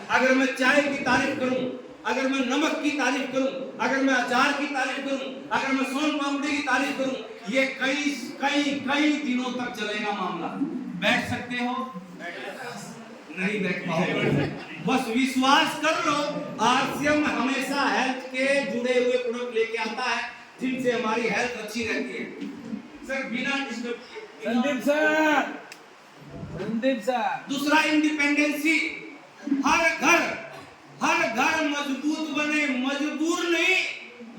अगर मैं चाय की तारीफ करूं, अगर मैं नमक की तारीफ करूं, अगर मैं अचार की तारीफ करूं, अगर मैं सोन पापड़ी की तारीफ करूं, ये कई कई कई दिनों तक चलेगा मामला। बैठ सकते हो? नहीं बैठ पाओगे। बस विश्वास कर लो, आरसीएम हमेशा हेल्थ के जुड़े हुए प्रोडक्ट लेके आता है जिनसे हमारी हेल्थ अच्छी रहती है। सर बिना संदीप सर दूसरा इंडिपेंडेंसी, हर घर मजबूत बने, मजबूर नहीं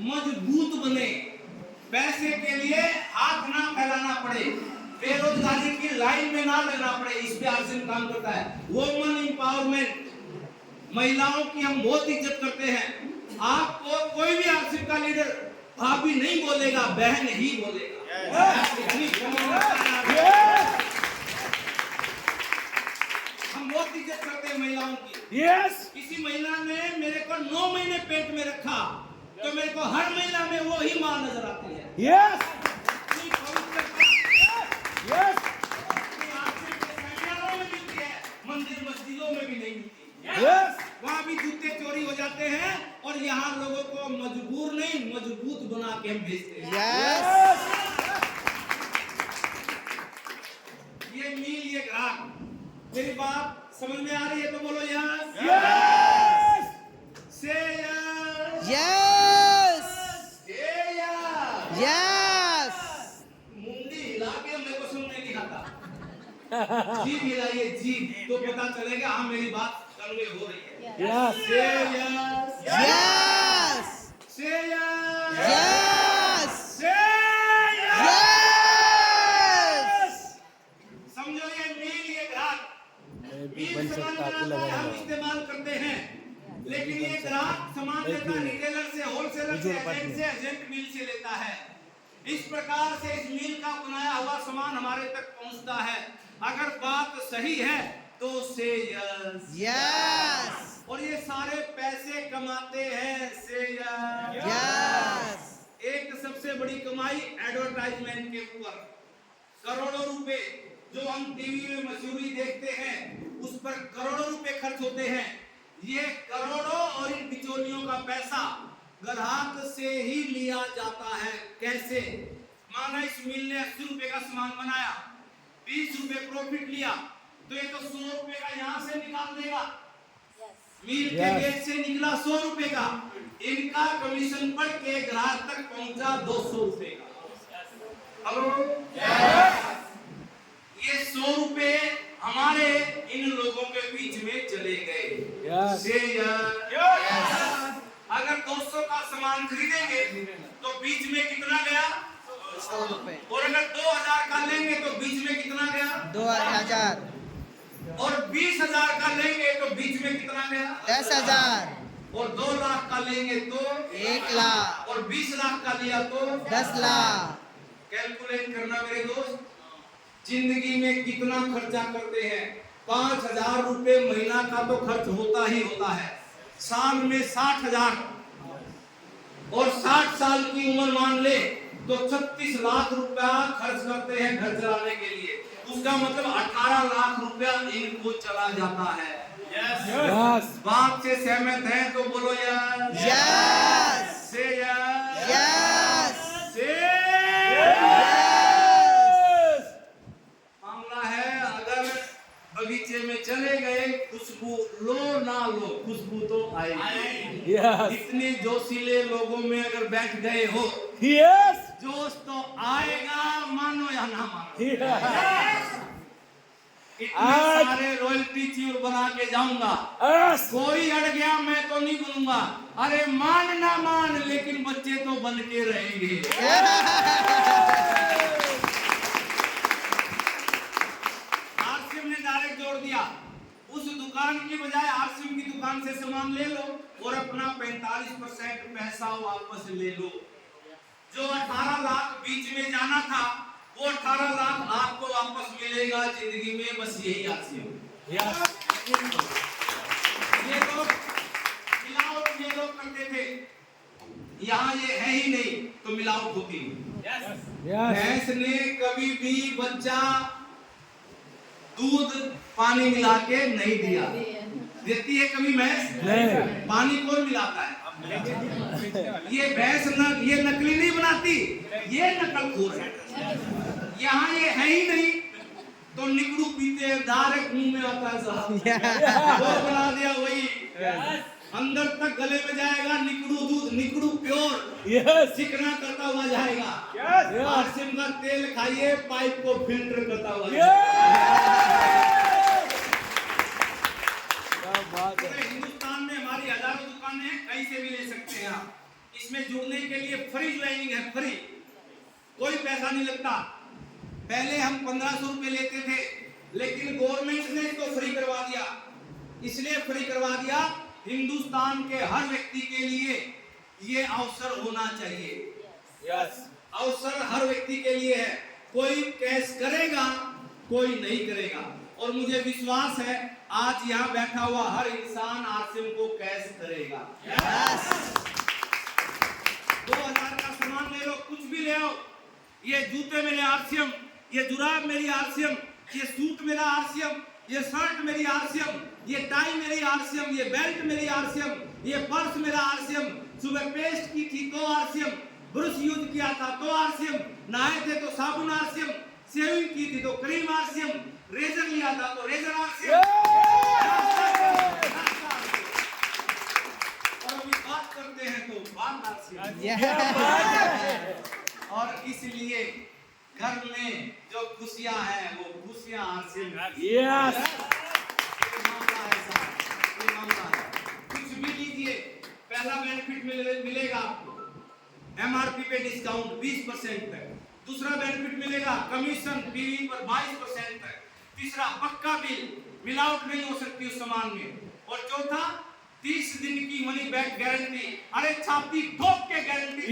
मजबूत बने। पैसे के लिए हाथ ना फैलाना पड़े, बेरोजगारी की लाइन में ना लगना पड़े, इस पे आरसीएम काम करता है। वुमेन एम्पावरमेंट, महिलाओं की हम बहुत इज्जत करते हैं। आपको कोई भी आरसीएम का लीडर भाभी नहीं बोलेगा, बहन ही बोलेगा। हम बहुत इज्जत करते हैं महिलाओं की। किसी महिला ने मेरे को 9 महीने पेट में रखा तो मेरे को हर महिला में वो ही मां नजर आती है। मंदिर मस्जिदों में भी नहीं मिलती। वहाँ भी जूते चोरी हो जाते हैं और यहाँ लोगों को मजबूर नहीं मजबूत बना के हम भेजते हैं। ये मील ये ग्राहक, मेरी बात समझ में आ रही है तो बोलो यस। से यस मुंडी हिला के मेरे को समझ नहीं आता। जीभ हिलाइए जीभ तो पता चलेगा हाँ मेरी बात कन्वे हो रही है। से यस से यस समझो ये मील ये ग्राहक मील सामान हम इस्तेमाल करते हैं, लेकिन ये ग्राहक सामान लेता रिटेलर से, होलसेलर से, एजेंट मिल से लेता है। इस प्रकार से इस मिल का बनाया हुआ सामान हमारे तक पहुंचता है। अगर बात सही है तो से यस और ये सारे पैसे कमाते हैं से यस एक सबसे बड़ी कमाई एडवर्टाइजमेंट के ऊपर, करोड़ों रुपए जो हम टीवी में मशहूरी देखते हैं उस पर करोड़ों रुपए खर्च होते हैं। ये करोड़ों और इन बिचौलियों का पैसा ग्राहक से ही लिया जाता है। कैसे? माना इस मिल ने 80 रुपए का सामान बनाया, 20 रुपए प्रॉफिट लिया, तो ये तो 100 रुपए का यहाँ से निकाल देगा। मिल के गेट से निकला 100 रुपए का, इनका कमीशन पड़ के ग्राहक तक पहुंचा 200 रुपए का। ये 100 रुपए हमारे इन लोगों के बीच में चले गए। से अगर 200 का सामान खरीदेंगे तो बीच में कितना गया? 100 रुपए। और अगर 2000 का लेंगे तो बीच में कितना गया? 2000। और 20,000 का लेंगे तो बीच में कितना गया? 10,000। और 2 लाख का लेंगे तो 1 लाख। और 20 लाख का लिया तो 10 लाख। कैलकुलेट करना मेरे दोस्त, जिंदगी में कितना खर्चा करते हैं। 5,000 रुपए महीना का तो खर्च होता ही होता है, साल में 60,000 और 60 साल की उम्र मान ले तो 36 लाख रुपया खर्च करते हैं घर चलाने के लिए। उसका मतलब 18 लाख रुपया इनको चला जाता है। यस बात से सहमत हैं तो बोलो यस। यस से यस यस से मामला है। अगर बगीचे में चले गए, खुशबू लो ना लो खुशबू तो आएगी। इतने जोशीले लोगों में अगर बैठ गए हो, जोश तो आएगा, मानो या ना मानो। इतने सारे रॉयल्टी चीर बना के जाऊंगा, कोई अड़ गया मैं तो नहीं बनूंगा। अरे मान ना मान लेकिन बच्चे तो बन के रहेंगे। आरसीएम ने डायरेक्ट जोड़ दिया, उस दुकान की बजाय आरसीएम की दुकान से सामान ले लो और अपना 45% पैसा वापस ले लो। जो 18 लाख बीच में जाना था वो 18 लाख आपको वापस मिलेगा जिंदगी में। बस यही आरसीएम। ये लोग मिलावट ये लोग करते थे, यहाँ ये है ही नहीं तो मिलावट होती है। भैंस ने कभी भी बच्चा दूध पानी मिला के नहीं दिया, देती है कभी भैंस? नहीं। पानी कौन मिलाता है? ये भैंस ये नकली नहीं बनाती, ये नकलखोर है। यहाँ ये है ही नहीं तो निकड़ू पीते हैं, डायरेक्ट मुंह में आता है साहब। वो बना दिया वही, अंदर तक गले में जाएगा। निकड़ू दूध, निकड़ू प्योर, चिकना करता हुआ जाएगा। आरसीएम का तेल खाइए, पाइप को फिल्टर करता हुआ पूरे हिंदुस्तान में हमारी हजारों दुकानें हैं, कहीं से भी ले सकते हैं आप। इसमें जुड़ने के लिए फ्री ज्वाइनिंग है, फ्री, कोई पैसा नहीं लगता। पहले हम 1500 रुपए लेते थे, लेकिन गवर्नमेंट ने इसको फ्री करवा दिया। इसलिए फ्री करवा दिया, हिंदुस्तान के हर व्यक्ति के लिए ये अवसर होना चाहिए। अवसर हर व्यक्ति के लिए है, कोई कैश करेगा, कोई नहीं करेगा। और मुझे विश्वास है आज यहाँ बैठा हुआ हर इंसान आरसीएम को कैश करेगा। 2000 का सामान ले लो, कुछ भी ले आओ, ये जूते मेरे आरसीएम, ये जुराब मेरी आरसीएम, ये सूट मेरा आरसीएम, ये शर्ट मेरी आरसीएम, ये टाई मेरी आरसीएम, ये बेल्ट मेरी आरसीएम, ये पर्स मेरा आरसीएम, सुबह पेस्ट की थी तो आरसीएम, ब्रश यूज किया था तो आरसीएम, नहाए थे तो साबुन आरसीएम, शेविंग की थी तो क्रीम आरसीएम, रेजर लिया था तो रेजर आरसीएम। और अभी बात करते हैं तो बात आरसीएम। और इसलिए घर में जो खुशियां हैं वो खुशियां आरसीएम। कुछ भी लीजिए, पहला बेनिफिट मिलेगा आपको, एमआरपी पे डिस्काउंट 20% तक। दूसरा बेनिफिट मिलेगा कमीशन पीवी पर 22% तक। तीसरा पक्का बिल, मिलावट नहीं हो सकती उस सामान में। और चौथा 30 दिन की मनी बैक गारंटी, अरे छाती ठोक के गारंटी।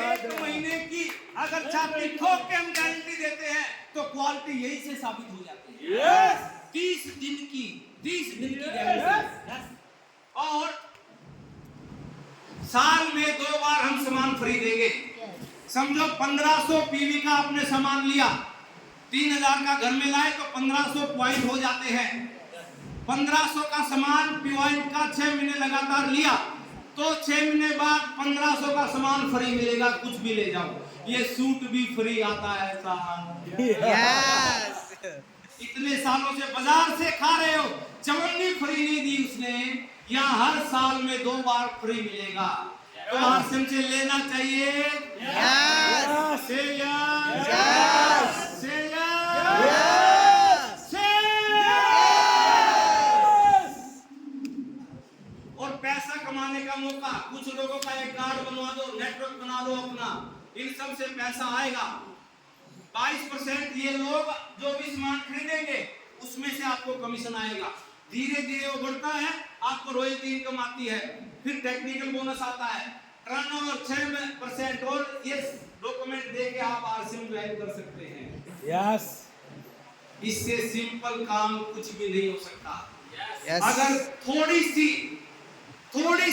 एक महीने की अगर छाती ठोक के हम गारंटी देते हैं तो क्वालिटी यही से साबित हो जाती है। 30 दिन की गारंटी। और साल में 2 बार हम सामान फ्री देंगे। समझो 1500 पीवी का आपने सामान लिया, 3000 का घर में लाए तो 1500 पॉइंट हो जाते हैं। 1500 का सामान पॉइंट का 6 महीने लगातार लिया तो 6 महीने बाद 1500 का सामान फ्री मिलेगा, कुछ भी ले जाओ। ये सूट भी फ्री आता है साहब। इतने सालों से बाजार से खा रहे हो, चवन्नी फ्री नहीं दी उसने, यहाँ हर साल में 2 बार फ्री मिलेगा। तो आरसीएम से लेना चाहिए। और पैसा कमाने का मौका, कुछ लोगों का एक कार्ड बनवा दो, नेटवर्क बना दो अपना, इन सब से पैसा आएगा। 22% ये लोग जो भी सामान खरीदेंगे उसमें से आपको कमीशन आएगा। धीरे धीरे वो बढ़ता है, आपको रॉयल्टी इनकम आती है, फिर टेक्निकल बोनस आता है, टर्नओवर 6% और ये डॉक्यूमेंट देके आप आरसीएम ज्वाइन कर सकते हैं। इससे सिंपल काम कुछ भी नहीं हो सकता। अगर थोड़ी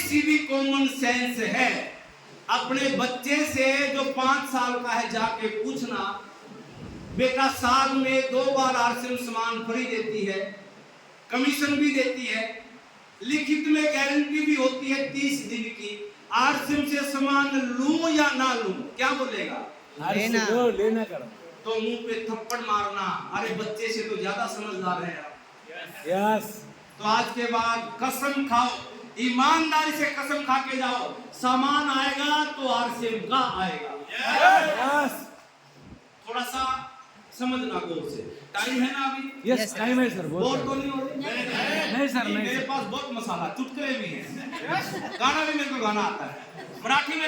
सी भी कॉमन सेंस है, अपने बच्चे से जो 5 साल का है जाके पूछना, बेटा साल में 2 बार आरसीएम सामान फ्री देती है, कमीशन भी देती है, लिखित में गारंटी भी होती है 30 दिन की। आरसीएम से सामान लूं या ना लूं, क्या बोलेगा? लेना करो। तो मुंह पे थप्पड़ मारना, अरे बच्चे से तो ज्यादा समझदार है आप। तो आज के बाद कसम खाओ, ईमानदारी से कसम खा के जाओ, सामान आएगा तो आरसीएम का आएगा। थोड़ा सा समझना गौर से। टाइम है ना अभी? यस टाइम है सर। बोर तो नहीं हो रही? नहीं सर, नहीं। मेरे पास बहुत मसाला, चुटकुले भी हैं, गाना भी मेरे को गाना आता है, मराठी में भी